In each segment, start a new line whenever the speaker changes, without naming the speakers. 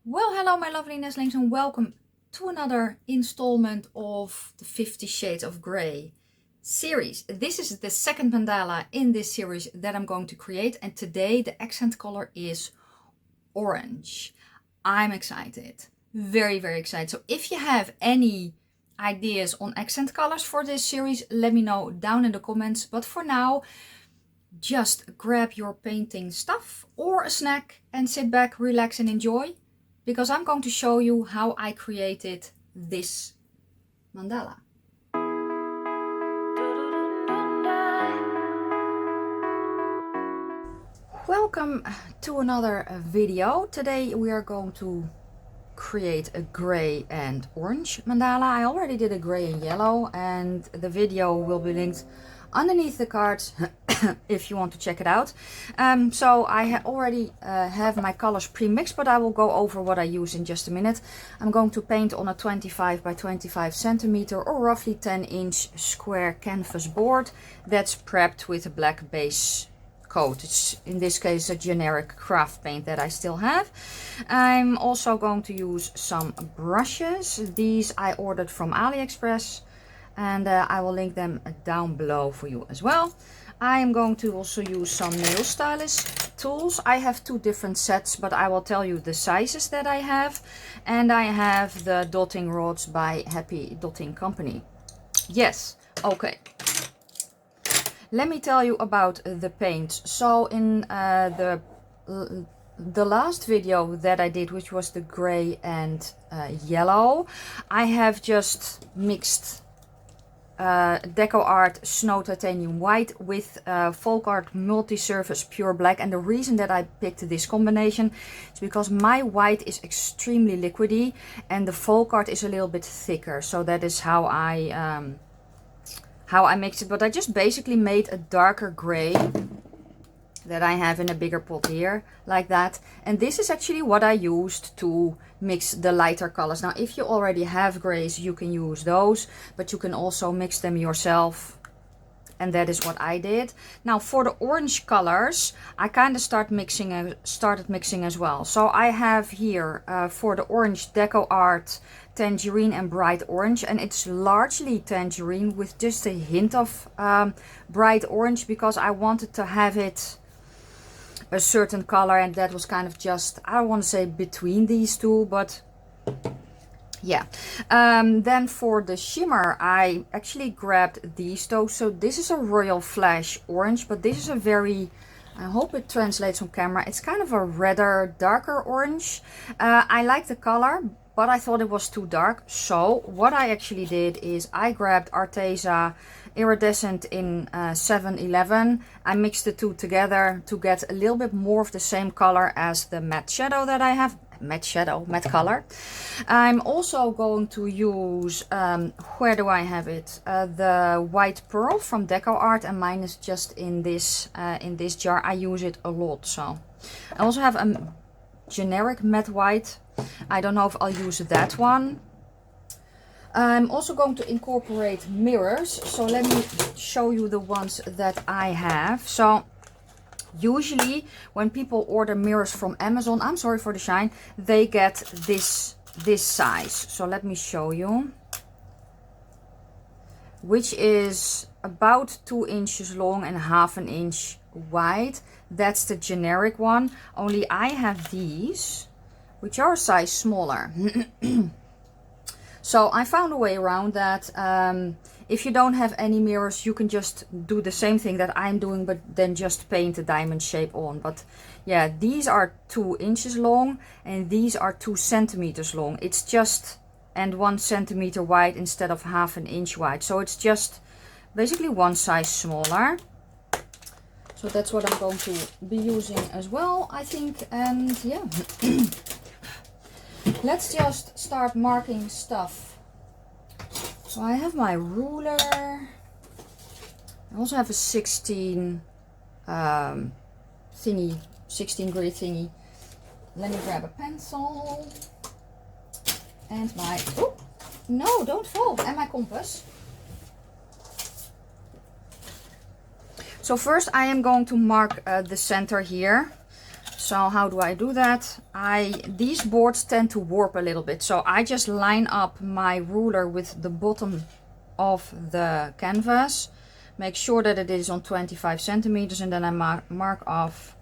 Well, hello my lovely nestlings and welcome to another installment of the 50 Shades of Grey series. This is the second mandala in this series that I'm going to create, and today the accent color is orange. I'm excited, very excited. So if you have any ideas on accent colors for this series, let me know down in the comments. But for now, just grab your painting stuff or a snack and sit back, relax and enjoy, because I'm going to show you how I created this mandala. Welcome to another video. Today we are going to create a gray and orange mandala. I already did a gray and yellow, and the video will be linked underneath the cards if you want to check it out. So I already have my colors pre-mixed, but I will go over what I use in just a minute. I'm going to paint on a 25 by 25 centimeter or roughly 10-inch square canvas board that's prepped with a black base coat. It's in this case a generic craft paint that I still have. I'm also going to use some brushes. These I ordered from AliExpress, and I will link them down below for you as well. I am going to also use some nail stylist tools. I have two different sets, but I will tell you the sizes that I have. And I have the dotting rods by Happy Dotting Company. Yes, okay. Let me tell you about the paints. So in the last video that I did, which was the gray and yellow, I have just mixed Decoart Snow Titanium White with Folkart Multi-Surface Pure Black. And the reason that I picked this combination is because my white is extremely liquidy and the Folkart is a little bit thicker. So that is how I mixed it. But I just basically made a darker gray that I have in a bigger pot here, like that. And this is actually what I used to mix the lighter colors. Now, if you already have grays, you can use those, but you can also mix them yourself. And that is what I did. Now, for the orange colors, I kind of started mixing as well. So I have here for the orange Decoart Tangerine and Bright Orange, and it's largely tangerine with just a hint of bright orange, because I wanted to have it a certain color, and that was kind of just, I don't want to say between these two, but yeah. Then for the shimmer, I actually grabbed these two. So this is a Royal Flash Orange, but this is a very, I hope it translates on camera, it's kind of a redder, darker orange. I like the color, but I thought it was too dark. So what I actually did is I grabbed Arteza Iridescent in 711. I mixed the two together to get a little bit more of the same color as the matte shadow that I have. Matte color. I'm also going to use, where do I have it? The White Pearl from Decoart, and mine is just in this jar. I use it a lot. So I also have a generic matte white. I don't know if I'll use that one. I'm also going to incorporate mirrors. So let me show you the ones that I have. So usually when people order mirrors from Amazon, I'm sorry for the shine, they get this size. So let me show you, which is about 2 inches long and half an inch wide. That's the generic one. Only I have these, which are a size smaller. So I found a way around that. If you don't have any mirrors, you can just do the same thing that I'm doing, but then just paint a diamond shape on. But yeah, these are 2 inches long and these are 2 centimeters long. It's just, and 1 centimeter wide instead of half an inch wide. So it's just basically one size smaller. So that's what I'm going to be using as well, I think. And yeah. Let's just start marking stuff. So I have my ruler. I also have a 16 thingy, 16 grit thingy. Let me grab a pencil. And my, oh, no, don't fall. And my compass. So first I am going to mark the center here. So how do I do that? These boards tend to warp a little bit, so I just line up my ruler with the bottom of the canvas, make sure that it is on 25 centimeters, and then I mark off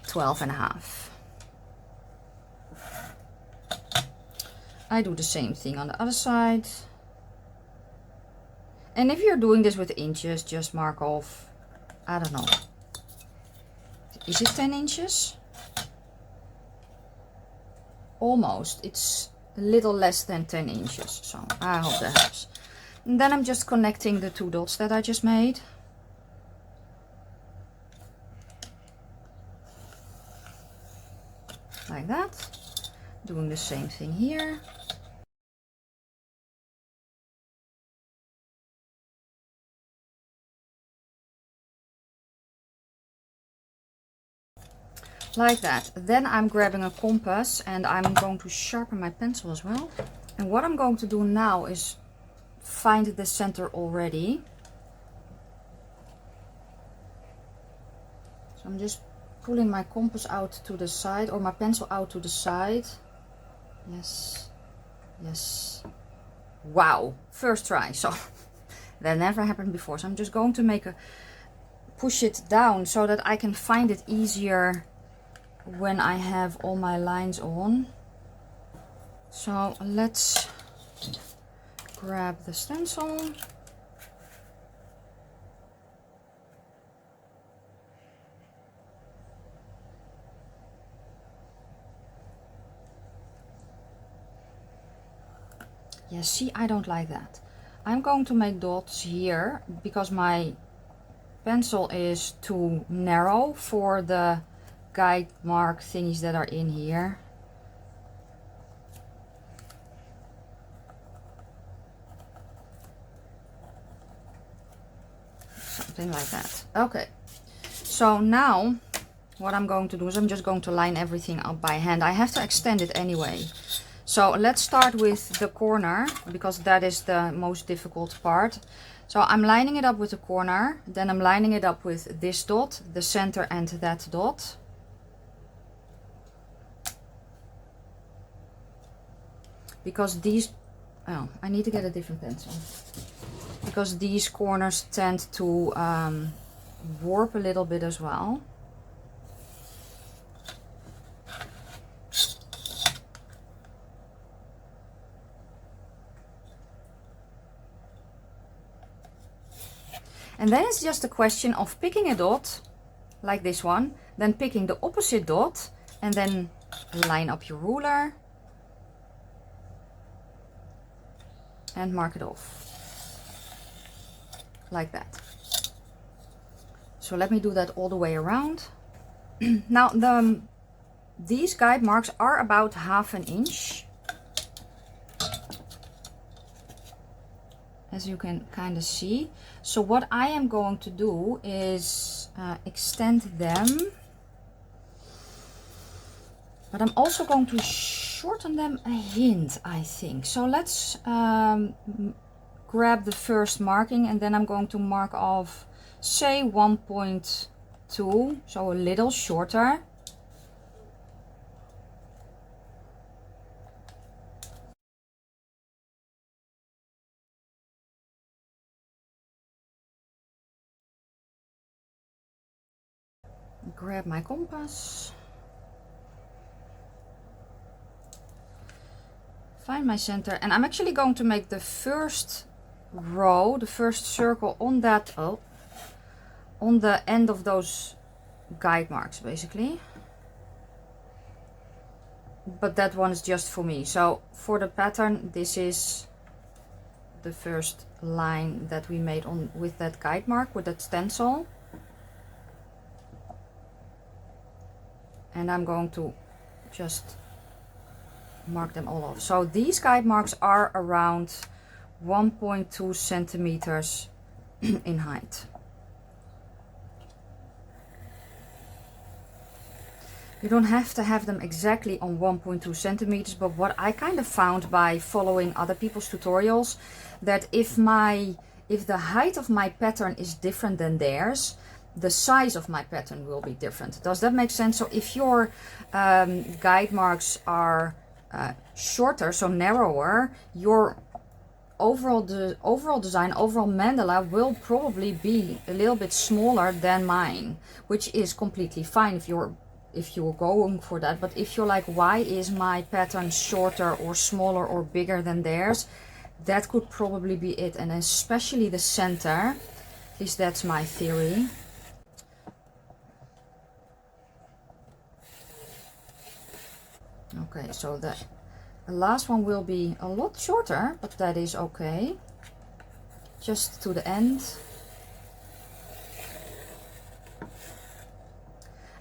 12.5. I do the same thing on the other side. And if you're doing this with inches, just mark off, I don't know, is it 10 inches? Almost. It's a little less than 10 inches, so I hope that helps. And then I'm just connecting the 2 dots that I just made. Like that. Doing the same thing here. Like that. Then I'm grabbing a compass and I'm going to sharpen my pencil as well. And what I'm going to do now is find the center already. So I'm just pulling my compass out to the side, or my pencil out to the side. Yes, yes. Wow, first try. So that never happened before. So I'm just going to push it down so that I can find it easier when I have all my lines on. So let's grab the stencil. Yeah, see, I don't like that. I'm going to make dots here because my pencil is too narrow for the guide mark thingies that are in here. Something like that. Okay, so now what I'm going to do is I'm just going to line everything up by hand. I have to extend it anyway. So let's start with the corner because that is the most difficult part. So I'm lining it up with the corner, then I'm lining it up with this dot, the center, and that dot. Because these, oh, I need to get a different pencil. Because these corners tend to warp a little bit as well. And then it's just a question of picking a dot, like this one, then picking the opposite dot, and then line up your ruler and mark it off, like that. So let me do that all the way around. Now these guide marks are about 1/2 inch. As you can kind of see. So what I am going to do is extend them, but I'm also going to shorten them a hint, I think. So let's grab the first marking, and then I'm going to mark off, say 1.2, so a little shorter. Grab my compass, find my center, and I'm actually going to make the first row, the first circle on that, on the end of those guide marks basically. But that one is just for me. So for the pattern, this is the first line that we made on with that guide mark, with that stencil. And I'm going to just mark them all off. So these guide marks are around 1.2 centimeters in height. You don't have to have them exactly on 1.2 centimeters, but what I kind of found by following other people's tutorials, that if the height of my pattern is different than theirs, the size of my pattern will be different. Does that make sense? So if your guide marks are shorter, so narrower, your overall design, overall mandala will probably be a little bit smaller than mine, which is completely fine if you're going for that. But if you're like, why is my pattern shorter or smaller or bigger than theirs, that could probably be it. And especially the center, at least that's my theory. Okay, so the last one will be a lot shorter, but that is okay. Just to the end.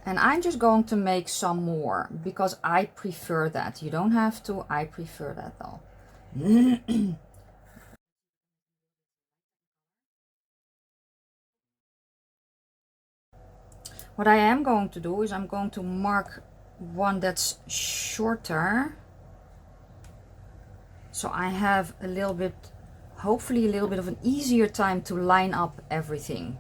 And I'm just going to make some more because I prefer that. You don't have to, I prefer that though. What I am going to do is I'm going to mark one that's shorter. So I have a little bit, hopefully a little bit of an easier time to line up everything.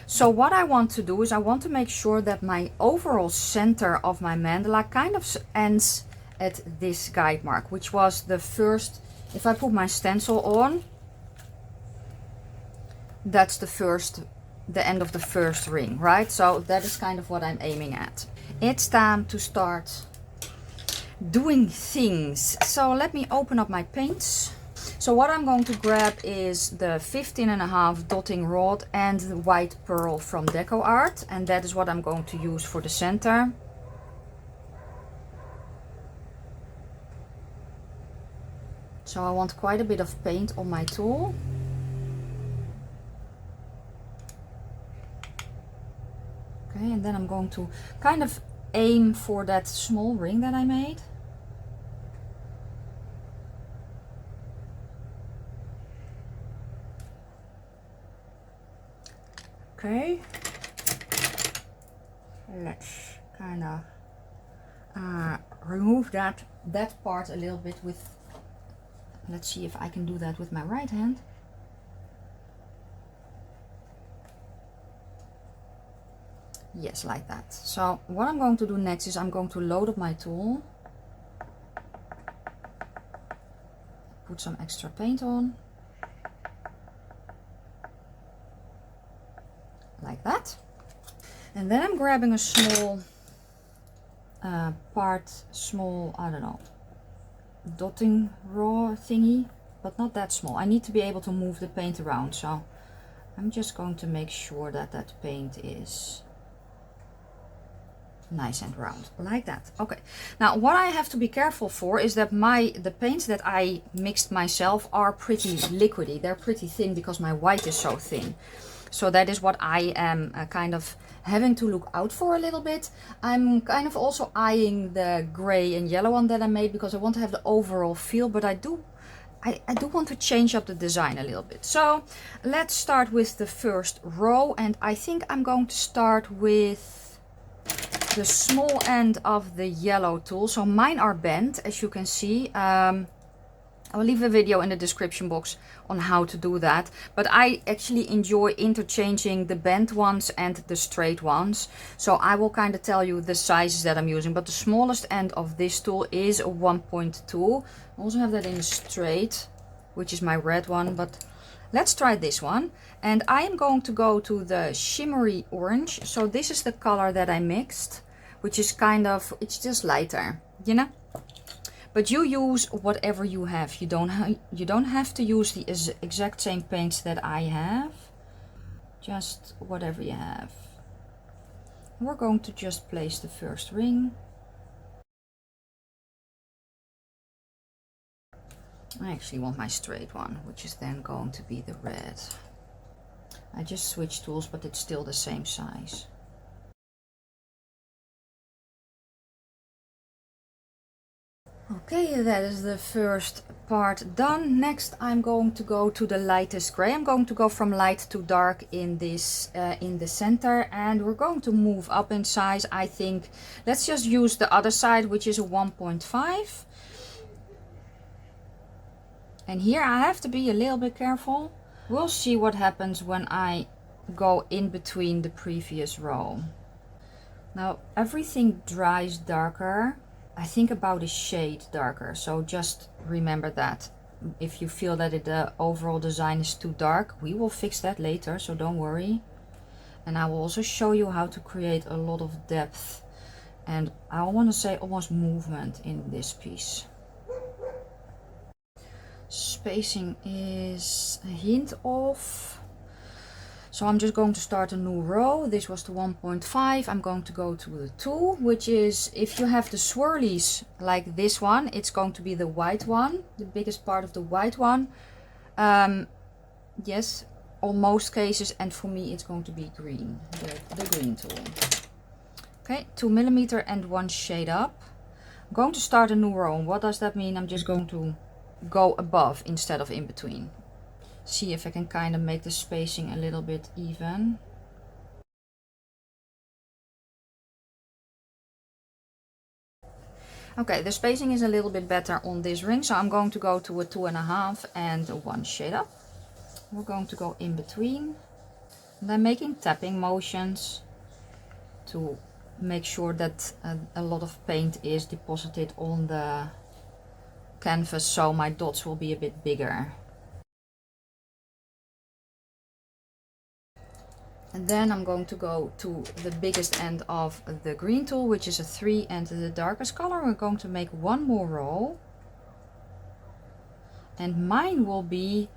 So what I want to do is I want to make sure that my overall center of my mandala kind of ends at this guide mark, which was the first, if I put my stencil on, that's the end of the first ring, right? So that is kind of what I'm aiming at. It's time to start doing things. So let me open up my paints. So what I'm going to grab is the 15.5 dotting rod and the white pearl from Decoart, and that is what I'm going to use for the center. So I want quite a bit of paint on my tool. Okay, and then I'm going to kind of aim for that small ring that I made. Okay, let's kind of remove that part a little bit with, let's see if I can do that with my right hand. Yes, like that. So what I'm going to do next is I'm going to load up my tool, put some extra paint on, like that. And then I'm grabbing a small I don't know, dotting raw thingy, but not that small. I need to be able to move the paint around, so I'm just going to make sure that that paint is nice and round, like that. Okay, now what I have to be careful for is that the paints that I mixed myself are pretty liquidy. They're pretty thin because my white is so thin. So that is what I am kind of having to look out for a little bit. I'm kind of also eyeing the gray and yellow one that I made because I want to have the overall feel, but I do want to change up the design a little bit. So let's start with the first row, and I think I'm going to start with the small end of the yellow tool. So mine are bent, as you can see. I will leave a video in the description box on how to do that, but I actually enjoy interchanging the bent ones and the straight ones. So I will kind of tell you the sizes that I'm using, but the smallest end of this tool is a 1.2. I also have that in straight, which is my red one, but let's try this one. And I am going to go to the shimmery orange. So this is the color that I mixed, which is kind of, it's just lighter, you know? But you use whatever you have. You don't have to use the exact same paints that I have. Just whatever you have. We're going to just place the first ring. I actually want my straight one, which is then going to be the red. I just switched tools, but it's still the same size. Okay, that is the first part done. Next I'm going to go to the lightest gray. I'm going to go from light to dark in this in the center, and we're going to move up in size. I think let's just use the other side, which is a 1.5. And here I have to be a little bit careful We'll see what happens when I go in between the previous row. Now everything dries darker. I think about a shade darker, so just remember that. If you feel that the overall design is too dark, we will fix that later, so don't worry. And I will also show you how to create a lot of depth and I want to say almost movement in this piece. Spacing is a hint off. So I'm just going to start a new row. This was the 1.5. I'm going to go to the 2, which is, if you have the swirlies like this one, it's going to be the white one, the biggest part of the white one. Yes, on most cases, and for me it's going to be green, the green tool. Okay, 2mm and 1 shade up. I'm going to start a new row. What does that mean? I'm just going to go above instead of in between. See if I can kind of make the spacing a little bit even. Okay, the spacing is a little bit better on this ring, so I'm going to go to a 2.5 and a 1 shade up. We're going to go in between. And I'm making tapping motions to make sure that a lot of paint is deposited on the canvas, so my dots will be a bit bigger. And then I'm going to go to the biggest end of the green tool, which is a 3, and the darkest color. We're going to make one more row. And mine will be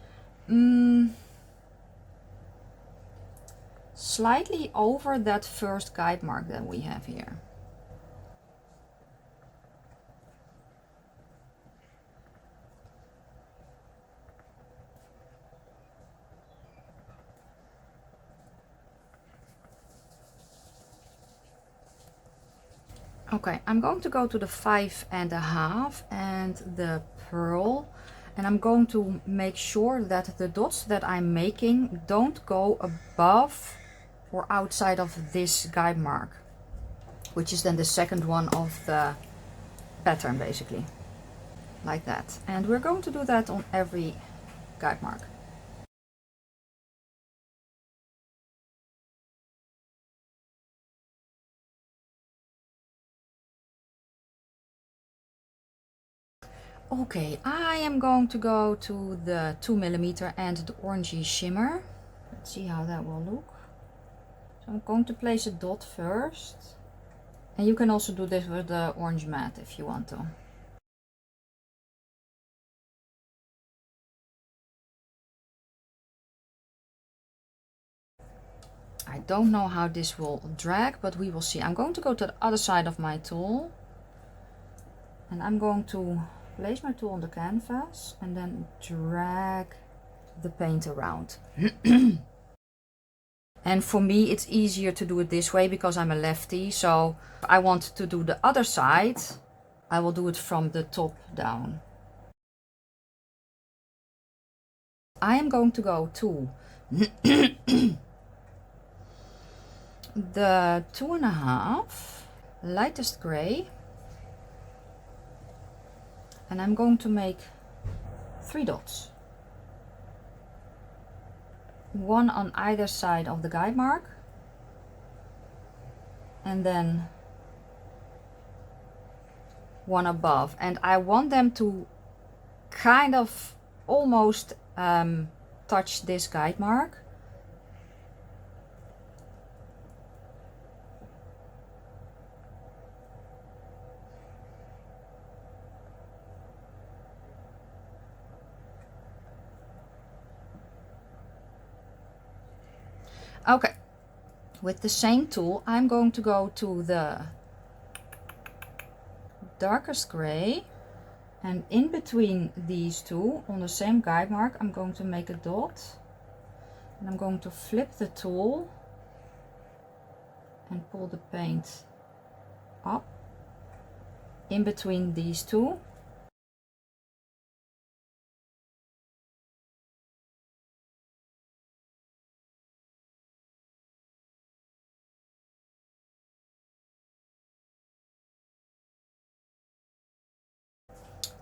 slightly over that first guide mark that we have here. Okay, I'm going to go to the 5.5 and the pearl, and I'm going to make sure that the dots that I'm making don't go above or outside of this guide mark, which is then the second one of the pattern, basically, like that. And we're going to do that on every guide mark. Okay, I am going to go to the 2mm and the orangey shimmer. Let's see how that will look. So I'm going to place a dot first. And you can also do this with the orange matte if you want to. I don't know how this will drag, but we will see. I'm going to go to the other side of my tool. And I'm going to place my tool on the canvas and then drag the paint around. And for me it's easier to do it this way because I'm a lefty, so if I want to do the other side, I will do it from the top down. I am going to go to the 2.5 lightest gray, and I'm going to make 3 dots. One on either side of the guide mark, and then one above. And I want them to kind of almost touch this guide mark. Okay, with the same tool I'm going to go to the darkest gray, and in between these two on the same guide mark I'm going to make a dot, and I'm going to flip the tool and pull the paint up in between these two.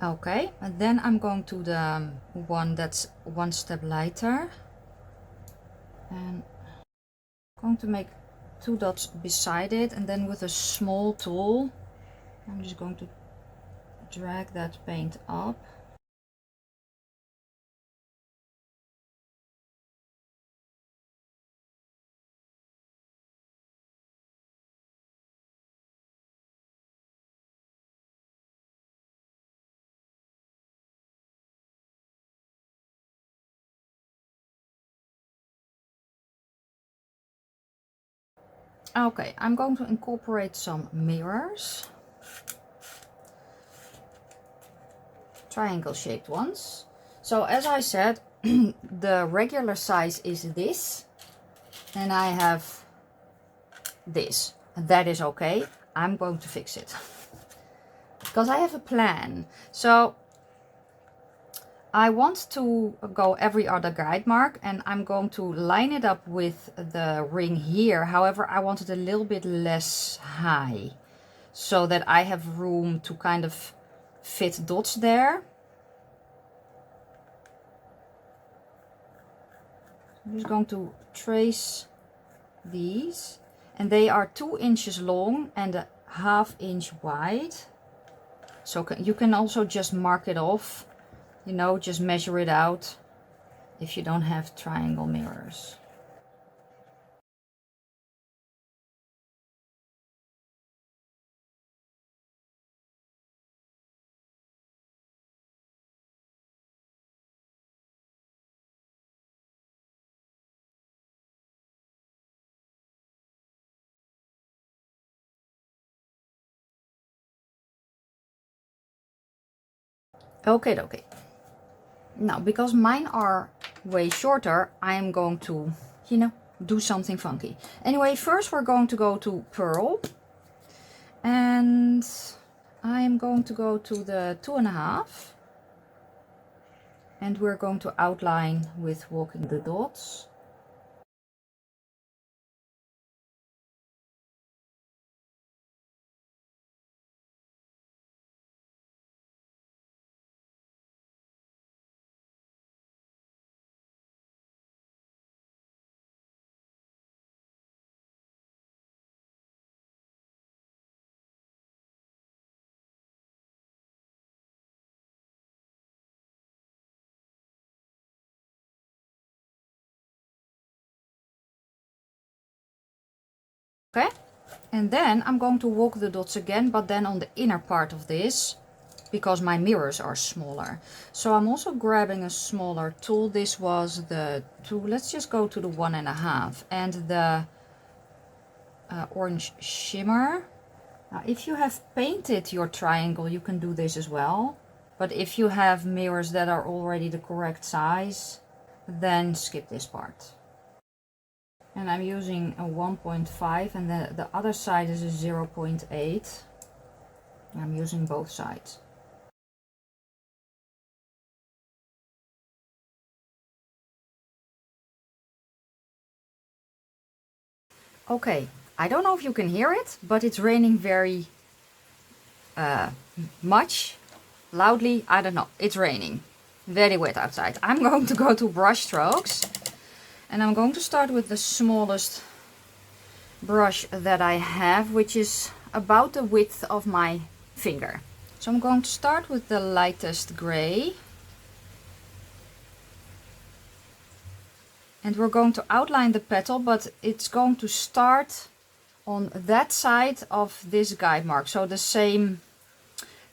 Okay, and then I'm going to the one that's one step lighter, And I'm going to make 2 dots beside it, and then with a small tool I'm just going to drag that paint up. Okay, I'm going to incorporate some mirrors. Triangle shaped ones. So as I said, the regular size is this, and I have this. That is okay. I'm going to fix it because I have a plan. So I want to go every other guide mark, and I'm going to line it up with the ring here. However, I want it a little bit less high so that I have room to kind of fit dots there. I'm just going to trace these, and they are 2 inches long and a ½ inch wide. So you can also just mark it off, you know, just measure it out if you don't have triangle mirrors. Okay. Now, because mine are way shorter, I am going to, you know, do something funky. Anyway, first we're going to go to Pearl. And I am going to go to the 2.5. And we're going to outline with walking the dots. Okay, and then I'm going to walk the dots again, but then on the inner part of this, because my mirrors are smaller. So I'm also grabbing a smaller tool. This was the 2, let's just go to the 1.5, and the orange shimmer. Now, if you have painted your triangle, you can do this as well. But if you have mirrors that are already the correct size, then skip this part. And I'm using a 1.5, and the other side is a 0.8. I'm using both sides. Okay, I don't know if you can hear it, but it's raining very much, loudly, I don't know. It's raining, very wet outside. I'm going to go to brush strokes, and I'm going to start with the smallest brush that I have, which is about the width of my finger. So I'm going to start with the lightest gray, and we're going to outline the petal, but it's going to start on that side of this guide mark, so the same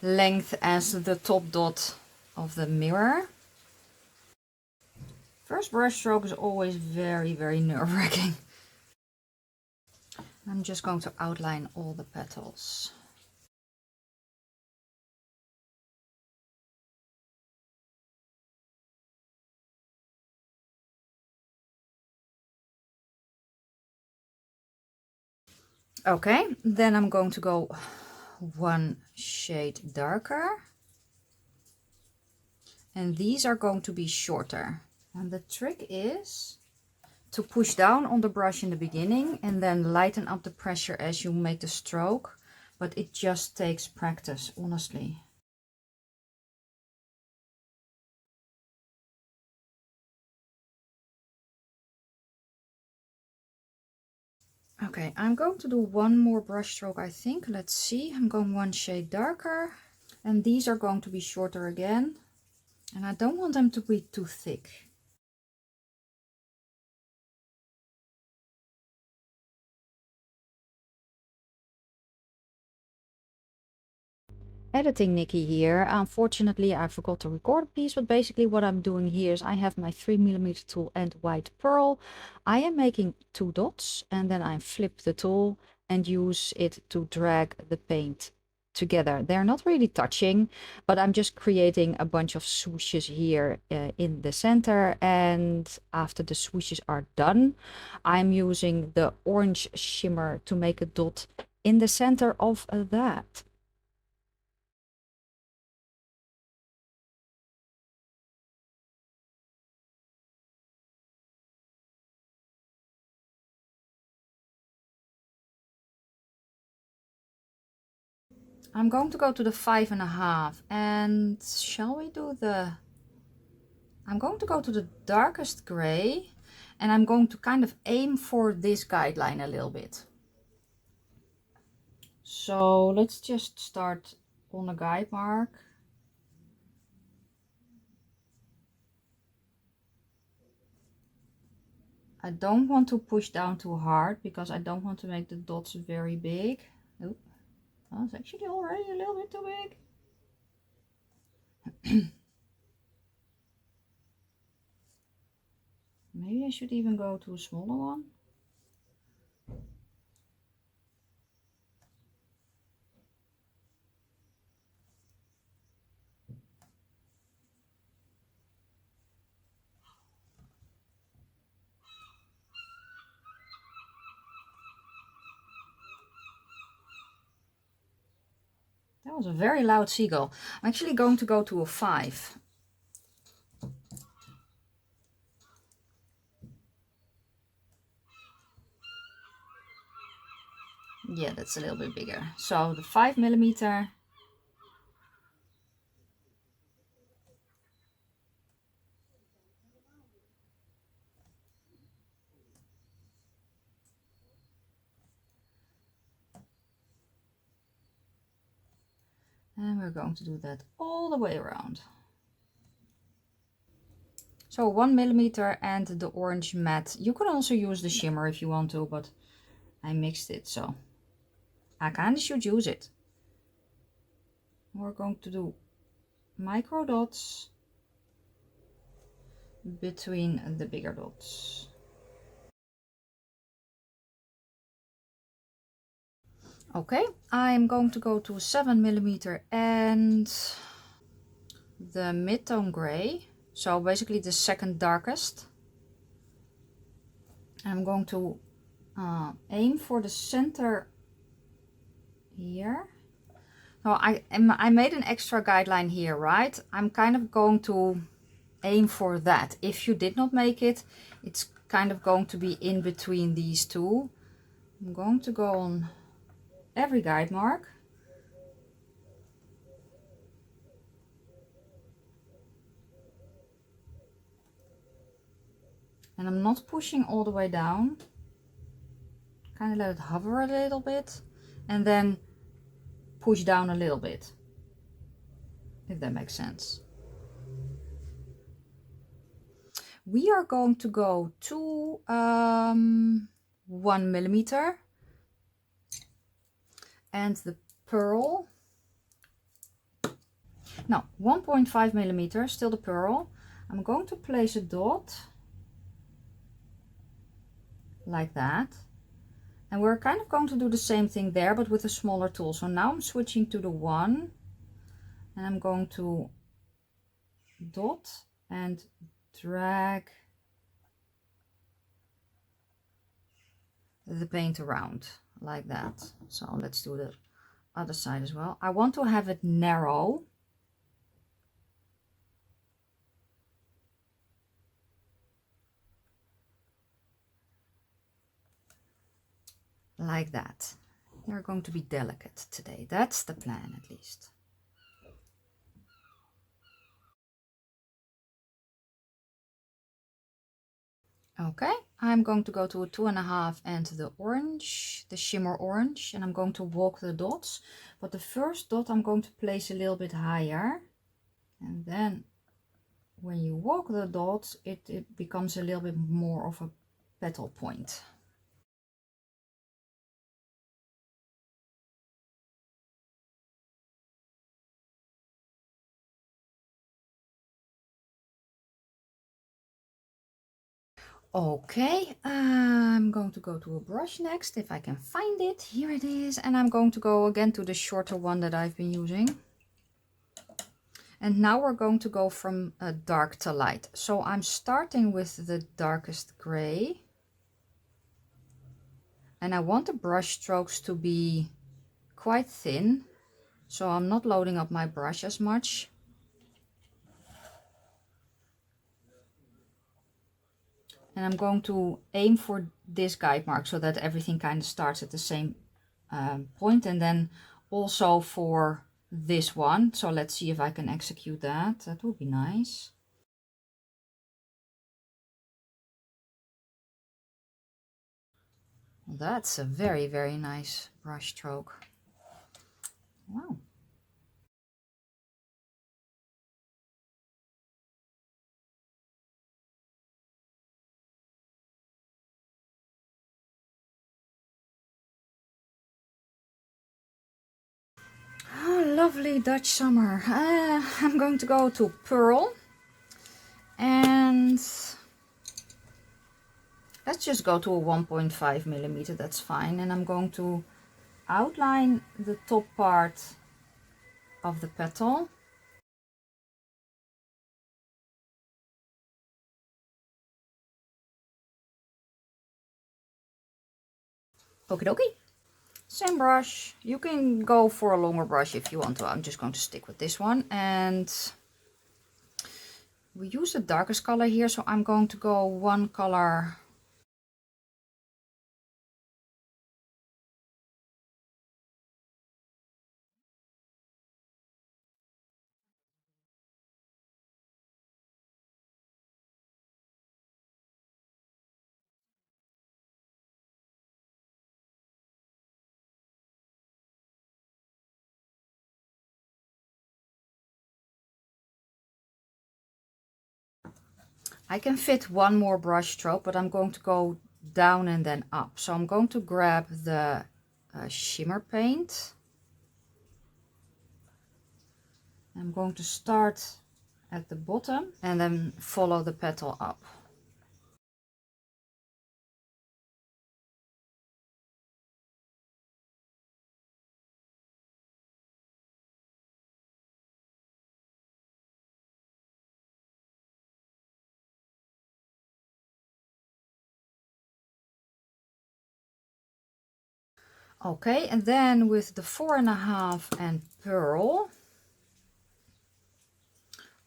length as the top dot of the mirror. First brush stroke is always very nerve-wracking. I'm just going to outline all the petals. Okay, then I'm going to go 1 shade darker. And these are going to be shorter. And the trick is to push down on the brush in the beginning and then lighten up the pressure as you make the stroke. But it just takes practice, honestly. Okay, I'm going to do one more brush stroke, I think. Let's see. I'm going one shade darker. And these are going to be shorter again. And I don't want them to be too thick. Editing Nikki here. Unfortunately, I forgot to record a piece, but basically what I'm doing here is I have my 3mm tool and white pearl. I am making 2 dots and then I flip the tool and use it to drag the paint together. They're not really touching, but I'm just creating a bunch of swooshes here in the center. And after the swooshes are done, I'm using the orange shimmer to make a dot in the center of that. I'm going to go to the 5.5 and shall we do I'm going to go to the darkest gray and I'm going to kind of aim for this guideline a little bit. So let's just start on a guide mark. I don't want to push down too hard because I don't want to make the dots very big. Oh, it's actually already a little bit too big. Maybe I should even go to a smaller one. That was a very loud seagull. I'm actually going to go to a 5. Yeah, that's a little bit bigger. So the 5mm. And we're going to do that all the way around. So 1mm and the orange matte. You could also use the shimmer if you want to, but I mixed it, so I kind of should use it. We're going to do micro dots between the bigger dots. Okay, I'm going to go to 7mm and the mid-tone gray. So basically the second darkest. I'm going to aim for the center here. So I made an extra guideline here, right? I'm kind of going to aim for that. If you did not make it, it's kind of going to be in between these two. I'm going to go on every guide mark. And I'm not pushing all the way down. Kind of let it hover a little bit. And then push down a little bit. If that makes sense. We are going to go to 1mm. And the pearl. No, 1.5mm, still the pearl. I'm going to place a dot like that. And we're kind of going to do the same thing there, but with a smaller tool. So now I'm switching to the 1 and I'm going to dot and drag the paint around like that. So let's do the other side as well. I want to have it narrow. Like that. You're going to be delicate today. That's the plan, at least. Okay, I'm going to go to a 2.5 and the orange, the shimmer orange, and I'm going to walk the dots. But the first dot I'm going to place a little bit higher, and then when you walk the dots, it becomes a little bit more of a petal point. Okay, I'm going to go to a brush next, if I can find it. Here it is. And I'm going to go again to the shorter one that I've been using. And now we're going to go from dark to light. So I'm starting with the darkest gray. And I want the brush strokes to be quite thin. So I'm not loading up my brush as much. And I'm going to aim for this guide mark so that everything kind of starts at the same point. And then also for this one. So let's see if I can execute that. That would be nice. That's a very, very nice brush stroke. Wow. Oh, lovely Dutch summer. I'm going to go to Pearl. And let's just go to a 1.5 millimeter, that's fine. And I'm going to outline the top part of the petal. Okie dokie. Same brush. You can go for a longer brush if you want to. I'm just going to stick with this one. And we use the darkest color here, so I'm going to go one color. I can fit one more brush stroke, but I'm going to go down and then up. So I'm going to grab the shimmer paint. I'm going to start at the bottom and then follow the petal up. Okay, and then with the 4.5 and Pearl,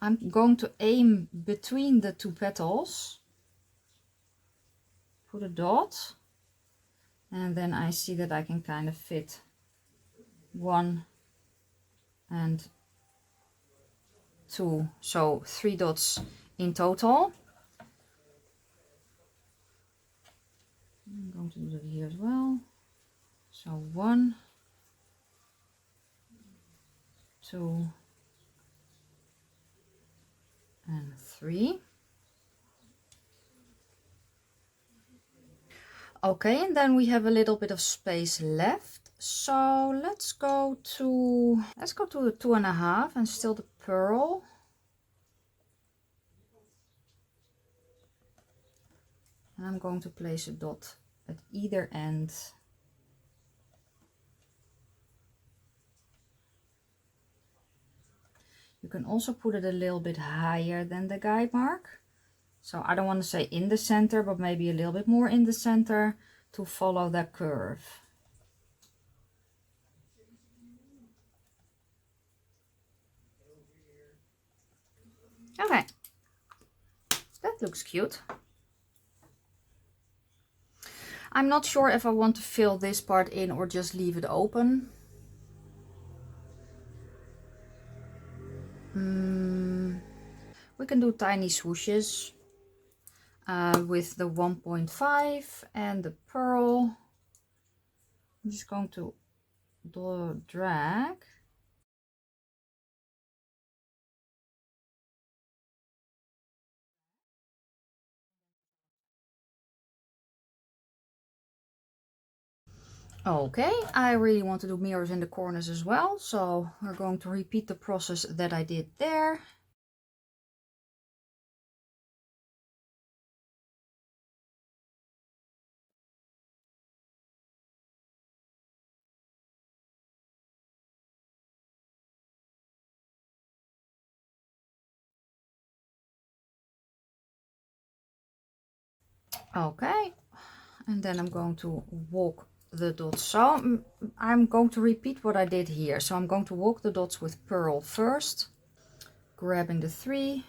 I'm going to aim between the two petals, put a dot, and then I see that I can kind of fit one and two, so 3 dots in total. I'm going to do that here as well. So 1, 2, and 3. Okay, and then we have a little bit of space left. So let's go to a 2.5 and still the pearl. And I'm going to place a dot at either end. You can also put it a little bit higher than the guide mark. So I don't want to say in the center, but maybe a little bit more in the center to follow that curve. Okay, that looks cute. I'm not sure if I want to fill this part in or just leave it open. We can do tiny swooshes. with the 1.5 and the pearl. I'm just going to drag. Okay, I really want to do mirrors in the corners as well, so we're going to repeat the process that I did there. Okay, and then I'm going to walk the dots. So I'm going to repeat what I did here. So I'm going to walk the dots with pearl first, grabbing the 3.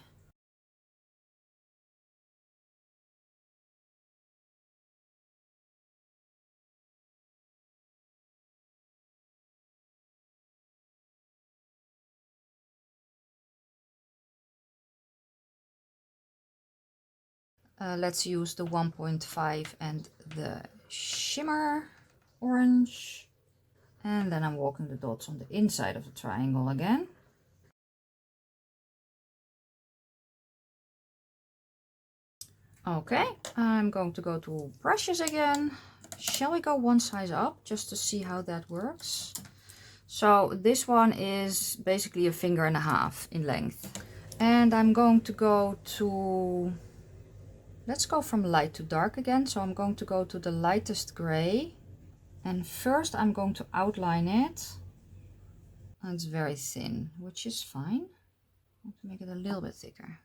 Let's use the 1.5 and the shimmer orange. And then I'm walking the dots on the inside of the triangle again. Okay, I'm going to go to brushes again. Shall we go one size up just to see how that works? So this one is basically a finger and a half in length. And I'm going to go to, let's go from light to dark again. So I'm going to go to the lightest gray. And first I'm going to outline it. And it's very thin, which is fine. I want to make it a little bit thicker.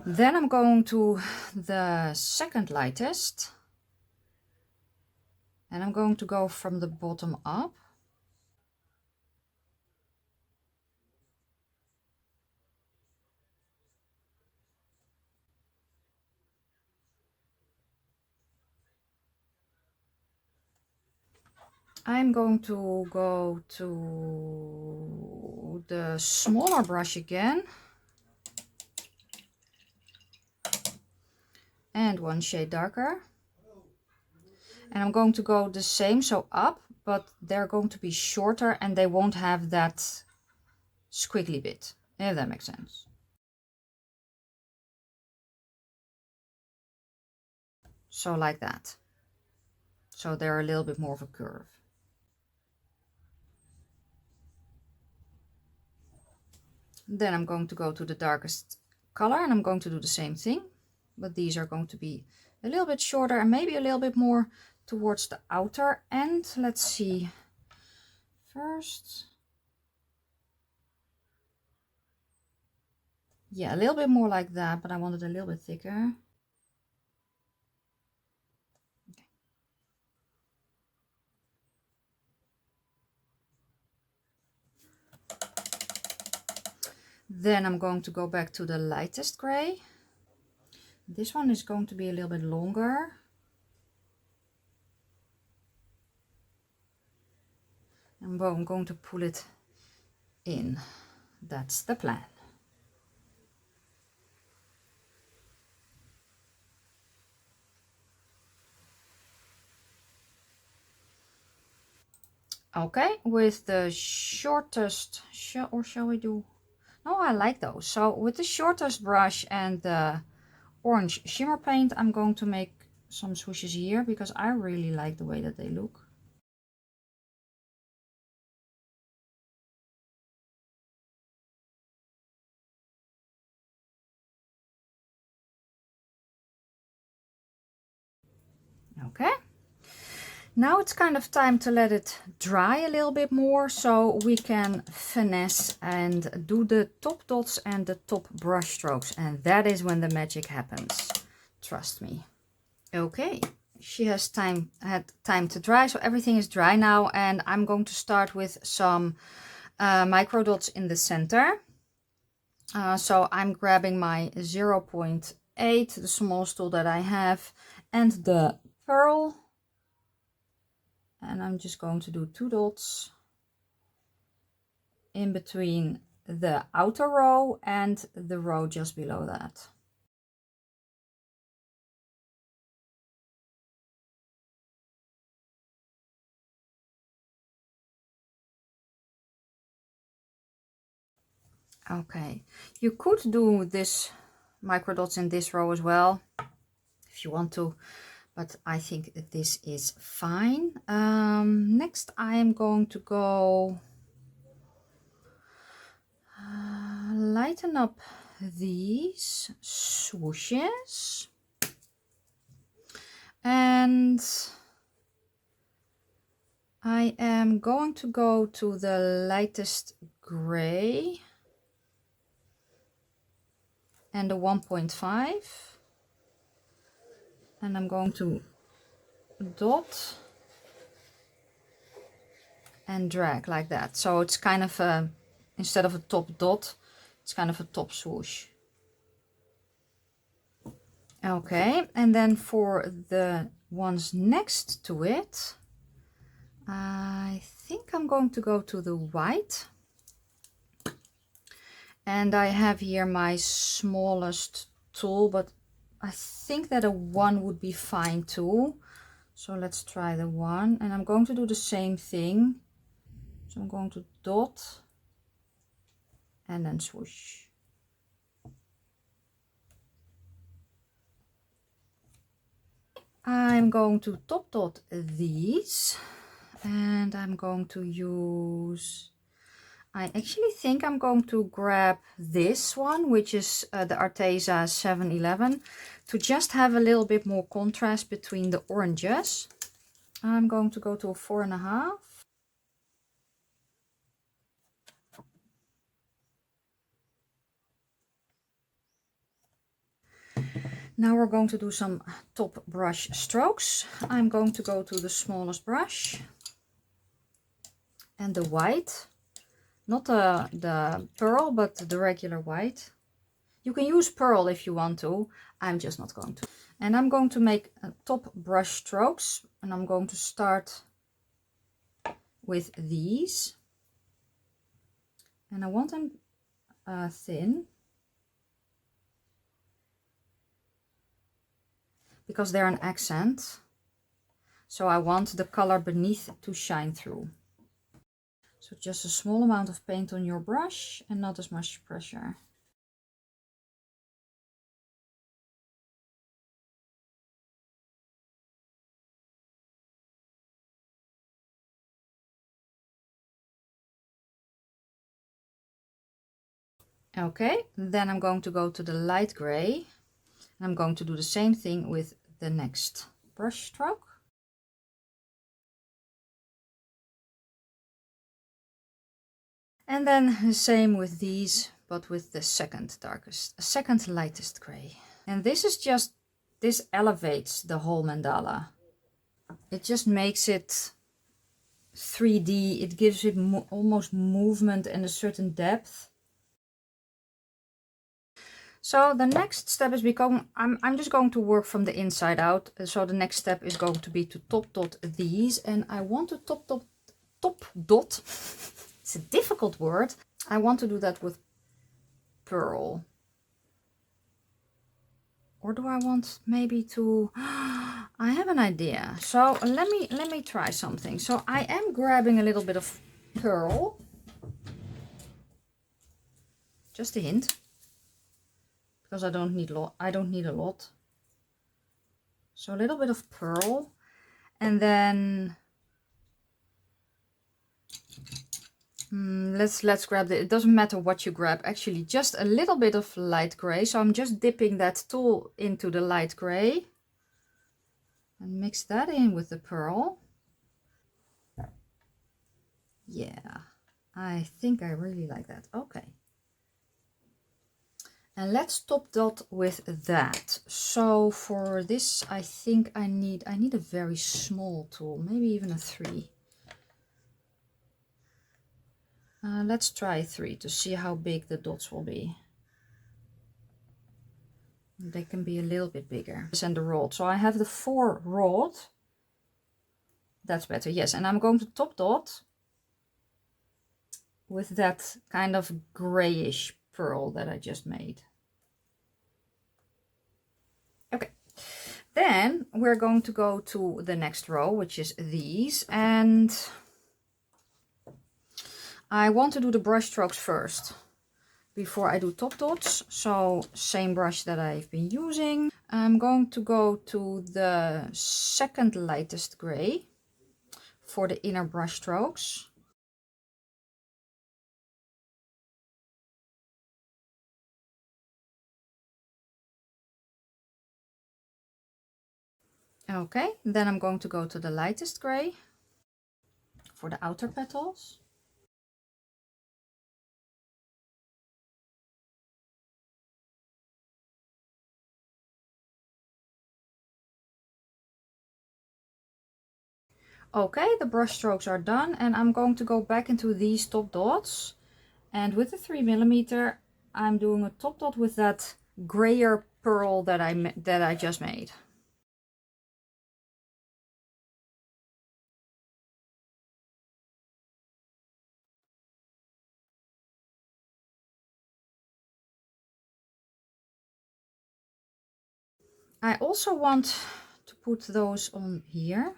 Then I'm going to the second lightest. And I'm going to go from the bottom up. I'm going to go to the smaller brush again. And one shade darker. And I'm going to go the same, so up, but they're going to be shorter and they won't have that squiggly bit, if that makes sense. So like that. So they're a little bit more of a curve. Then I'm going to go to the darkest color and I'm going to do the same thing, but these are going to be a little bit shorter and maybe a little bit more towards the outer end. Let's see. First, yeah, a little bit more like that, but I want it a little bit thicker. Okay. Then I'm going to go back to the lightest gray. This one is going to be a little bit longer. And I'm going to pull it in. That's the plan. Okay, with the shortest, or shall we do? No, I like those. So with the shortest brush and the orange shimmer paint, I'm going to make some swooshes here because I really like the way that they look. Okay. Now it's kind of time to let it dry a little bit more so we can finesse and do the top dots and the top brush strokes, and that is when the magic happens. Trust me. Okay, she has had time to dry, so everything is dry now, and I'm going to start with some micro dots in the center. So I'm grabbing my 0.8, the smallest tool that I have, and the pearl, and I'm just going to do 2 dots in between the outer row and the row just below that. Okay, you could do this micro dots in this row as well if you want to, but I think that this is fine. Next I am going to go lighten up these swooshes, and I am going to go to the lightest gray and the 1.5, and I'm going to dot and drag like that. So it's kind of a, instead of a top dot, it's kind of a top swoosh. Okay, and then for the ones next to it, I think I'm going to go to the white. And I have here my smallest tool, but I think that a 1 would be fine too. So let's try the 1, and I'm going to do the same thing. So I'm going to dot and then swoosh. I'm going to top dot these, and I'm going to use, I actually think I'm going to grab this one, which is the Arteza 711, to just have a little bit more contrast between the oranges. I'm going to go to a 4.5. Now we're going to do some top brush strokes. I'm going to go to the smallest brush and the white, not the pearl, but the regular white. You can use pearl if you want to, I'm just not going to. And I'm going to make top brush strokes, and I'm going to start with these. And I want them thin, because they're an accent. So I want the color beneath to shine through. So just a small amount of paint on your brush and not as much pressure. Okay, then I'm going to go to the light gray. And I'm going to do the same thing with the next brush stroke. And then the same with these, but with the second lightest gray. And this is just, this elevates the whole mandala. It just makes it 3D. It gives it almost movement and a certain depth. So the next step is I'm just going to work from the inside out. So the next step is going to be to top dot these, and I want to top dot. It's a difficult word. I want to do that with pearl. Or do I want maybe to, I have an idea. So let me try something. So I am grabbing a little bit of pearl. Just a hint. Because I don't need a lot. So a little bit of pearl, and then let's grab it. It doesn't matter what you grab, actually, just a little bit of light gray. So I'm just dipping that tool into the light gray and mix that in with the pearl. Yeah, I think I really like that. Okay. And let's top dot with that. So for this, I think I need a very small tool, maybe even a 3. Let's try 3 to see how big the dots will be. They can be a little bit bigger. And the rod. So I have the 4 rod. That's better, yes. And I'm going to top dot with that kind of grayish pearl that I just made. Okay. Then we're going to go to the next row, which is these. And I want to do the brush strokes first before I do top dots. So same brush that I've been using. I'm going to go to the second lightest gray for the inner brush strokes. Okay, then I'm going to go to the lightest gray for the outer petals. Okay, the brush strokes are done, and I'm going to go back into these top dots, and with the 3mm I'm doing a top dot with that grayer pearl that I just made. I also want to put those on here.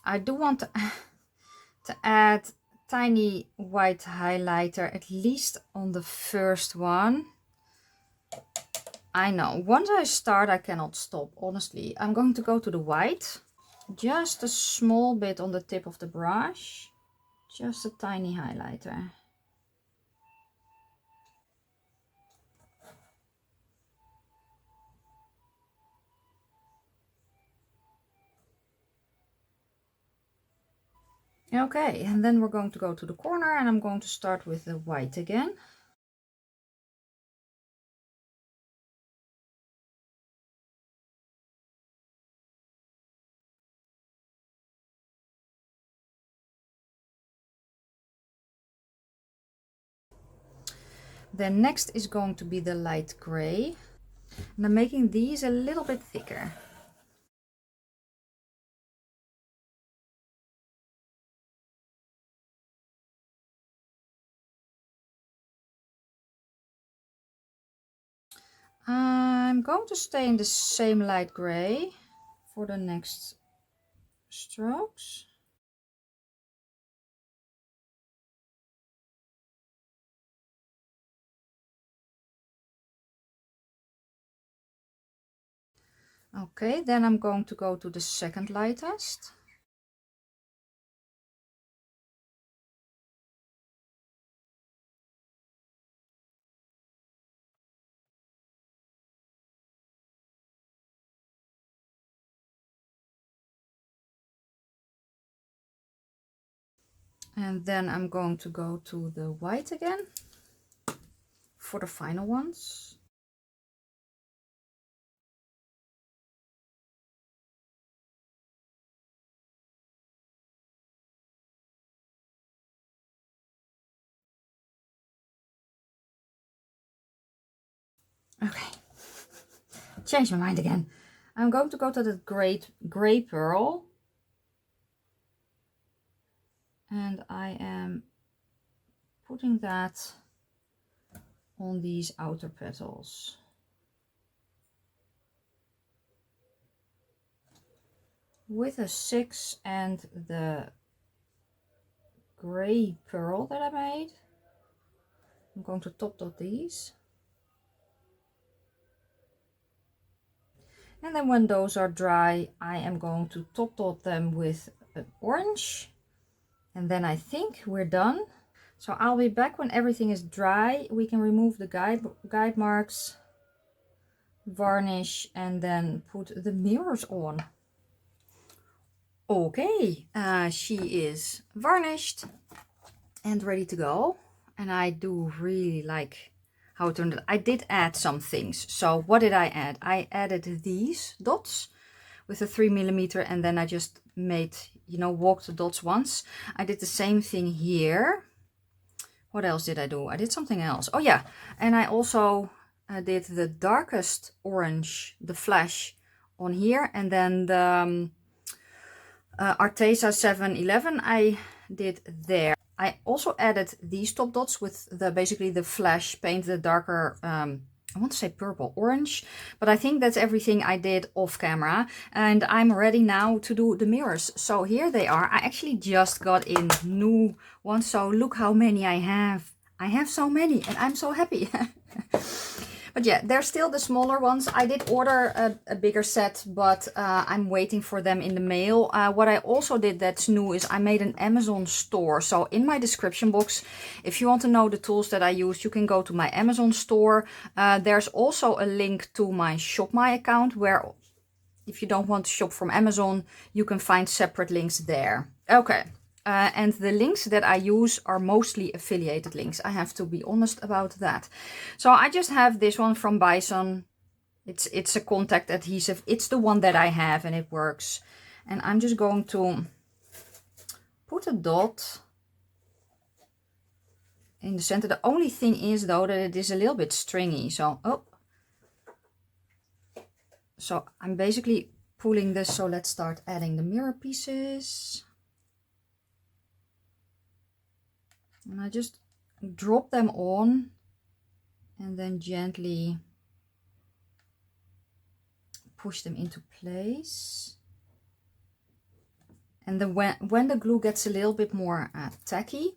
I do want to add tiny white highlighter, at least on the first one. I know, once I start I cannot stop, honestly. I'm going to go to the white, just a small bit on the tip of the brush, just a tiny highlighter. Okay, and then we're going to go to the corner, and I'm going to start with the white again. Then next is going to be the light gray, and I'm making these a little bit thicker. I'm going to stay in the same light gray for the next strokes. Okay, then I'm going to go to the second lightest. And then I'm going to go to the white again for the final ones. Okay, change my mind again. I'm going to go to the gray pearl, and I am putting that on these outer petals. With a 6 and the gray pearl that I made, I'm going to top dot these. And then when those are dry, I am going to top dot them with an orange. And then I think we're done. So I'll be back when everything is dry. We can remove the guide marks, varnish, and then put the mirrors on. Okay, she is varnished and ready to go. And I do really like how it turned out. I did add some things. So what did I add? I added these dots with a 3mm, and then I just made, you know, walked the dots once. I did the same thing here. What else did I do? I did something else. Oh yeah, and I also did the darkest orange, the flash, on here, and then the Arteza 711 I did there. I also added these top dots with the basically the flash paint, the darker, I want to say purple, orange, but I think that's everything I did off camera. And I'm ready now to do the mirrors. So here they are. I actually just got in new ones. So look how many I have. I have so many and I'm so happy. But yeah, they're still the smaller ones. I did order a bigger set, but I'm waiting for them in the mail. What I also did that's new is I made an Amazon store. So in my description box, if you want to know the tools that I use, you can go to my Amazon store. There's also a link to my Shop My account, where if you don't want to shop from Amazon, you can find separate links there. Okay. And the links that I use are mostly affiliated links. I have to be honest about that. So I just have this one from Bison. It's a contact adhesive. It's the one that I have and it works. And I'm just going to put a dot in the center. The only thing is though that it is a little bit stringy. So, so I'm basically pulling this. So let's start adding the mirror pieces. And I just drop them on and then gently push them into place. And then when the glue gets a little bit more tacky,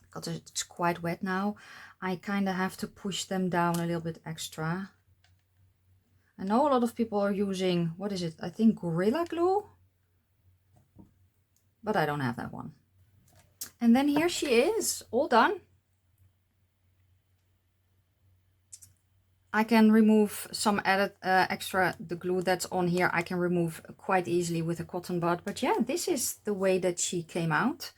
because it's quite wet now, I kind of have to push them down a little bit extra. I know a lot of people are using, what is it? I think Gorilla Glue, but I don't have that one. And then here she is, all done. I can remove some added extra, the glue that's on here, I can remove quite easily with a cotton bud. But yeah, this is the way that she came out.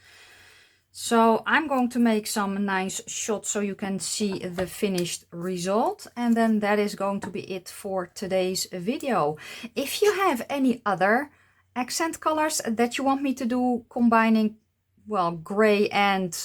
So I'm going to make some nice shots so you can see the finished result. And then that is going to be it for today's video. If you have any other accent colors that you want me to do, combining, well, gray and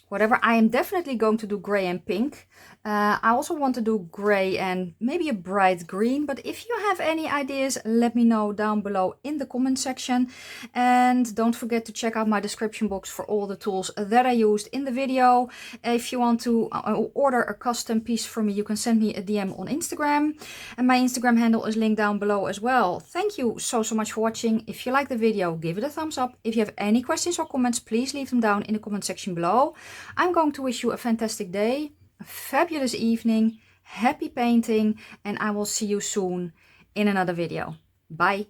whatever, I am definitely going to do gray and pink. I also want to do gray and maybe a bright green, but if you have any ideas, let me know down below in the comment section. And don't forget to check out my description box for all the tools that I used in the video. If you want to order a custom piece from me, you can send me a DM on Instagram, and my Instagram handle is linked down below as well. Thank you so much for watching. If you like the video, give it a thumbs up. If you have any questions or comments, please leave them down in the comment section below. I'm going to wish you a fantastic day, a fabulous evening, happy painting, and I will see you soon in another video. Bye.